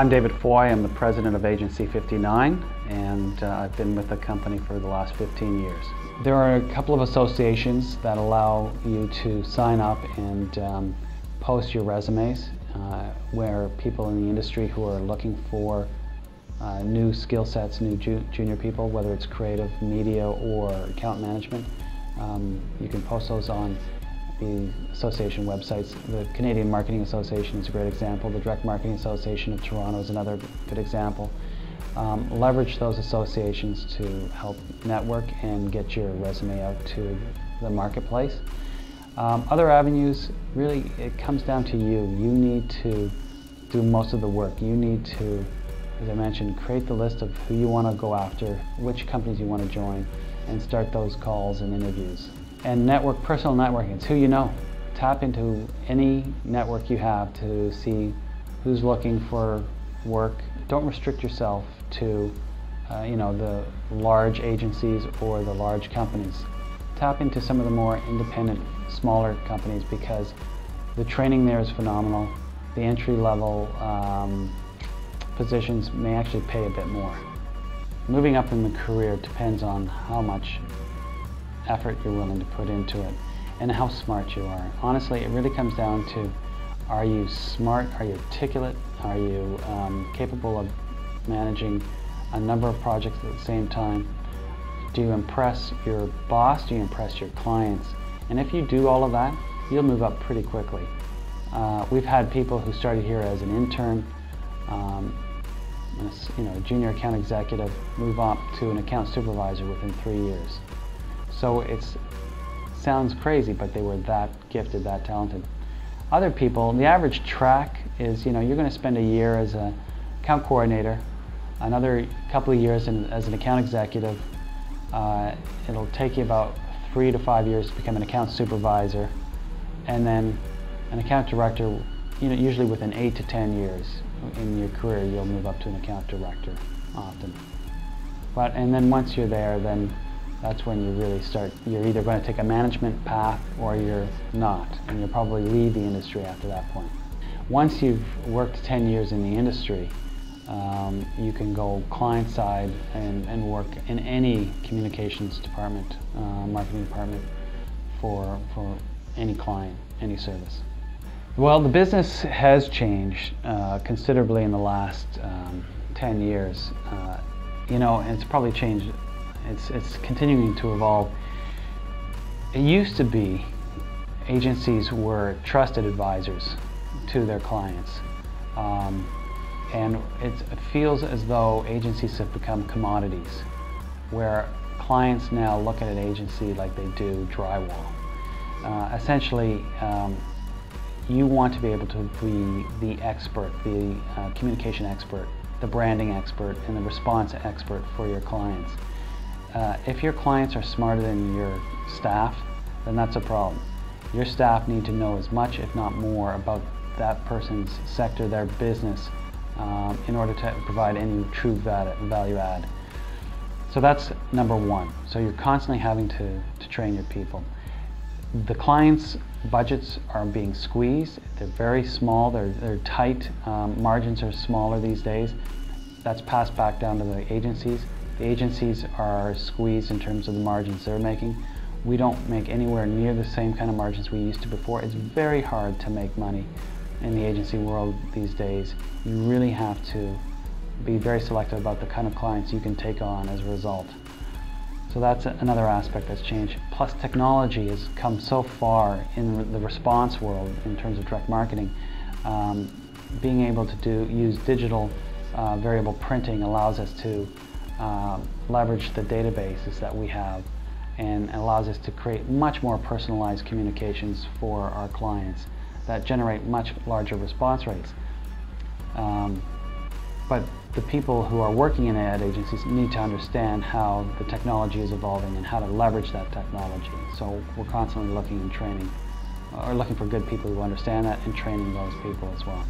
I'm David Foy. I'm the president of Agency59, and I've been with the company for the last 15 years. There are a couple of associations that allow you to sign up and post your resumes, where people in the industry who are looking for new skill sets, new junior people, whether it's creative, media, or account management. You can post those on the association websites. The Canadian Marketing Association is a great example. The Direct Marketing Association of Toronto is another good example. Leverage those associations to help network and get your resume out to the marketplace. Other avenues, really, it comes down to you. You need to do most of the work. You need to, as I mentioned, create the list of who you want to go after, which companies you want to join, and start those calls and interviews. And network, personal networking, it's who you know. Tap into any network you have to see who's looking for work. Don't restrict yourself to the large agencies or the large companies. Tap into some of the more independent, smaller companies, because the training there is phenomenal. The entry-level positions may actually pay a bit more. Moving up in the career depends on how much effort you're willing to put into it and how smart you are. Honestly, it really comes down to, are you smart, are you articulate, are you capable of managing a number of projects at the same time? Do you impress your boss? Do you impress your clients? And if you do all of that, you'll move up pretty quickly. We've had people who started here as an intern, a junior account executive, move up to an account supervisor within 3 years. So it sounds crazy, but they were that gifted, that talented. Other people, the average track is, you're going to spend a year as an account coordinator, another couple of years as an account executive. It'll take you about 3 to 5 years to become an account supervisor, and then an account director, usually within 8 to 10 years in your career, you'll move up to an account director often. And then once you're there, then that's when you really start. You're either going to take a management path or you're not, and you'll probably leave the industry after that point. Once you've worked 10 years in the industry, you can go client side and work in any communications department, marketing department for any client, any service. Well, the business has changed considerably in the last 10 years. And it's probably changed. It's continuing to evolve. It used to be agencies were trusted advisors to their clients. And it feels as though agencies have become commodities, where clients now look at an agency like they do drywall. Essentially, you want to be able to be the expert, the communication expert, the branding expert, and the response expert for your clients. If your clients are smarter than your staff, then that's a problem. Your staff need to know as much, if not more, about that person's sector, their business, in order to provide any true value add. So that's number one. So you're constantly having to train your people. The clients' budgets are being squeezed. They're very small, they're tight. Margins are smaller these days. That's passed back down to the agencies. The agencies are squeezed in terms of the margins they're making. We don't make anywhere near the same kind of margins we used to before. It's very hard to make money in the agency world these days. You really have to be very selective about the kind of clients you can take on as a result. So that's another aspect that's changed. Plus, technology has come so far in the response world in terms of direct marketing. Being able to use digital variable printing allows us to leverage the databases that we have, and allows us to create much more personalized communications for our clients that generate much larger response rates. But the people who are working in ad agencies need to understand how the technology is evolving and how to leverage that technology. So we're constantly looking and training, or looking for good people who understand that and training those people as well.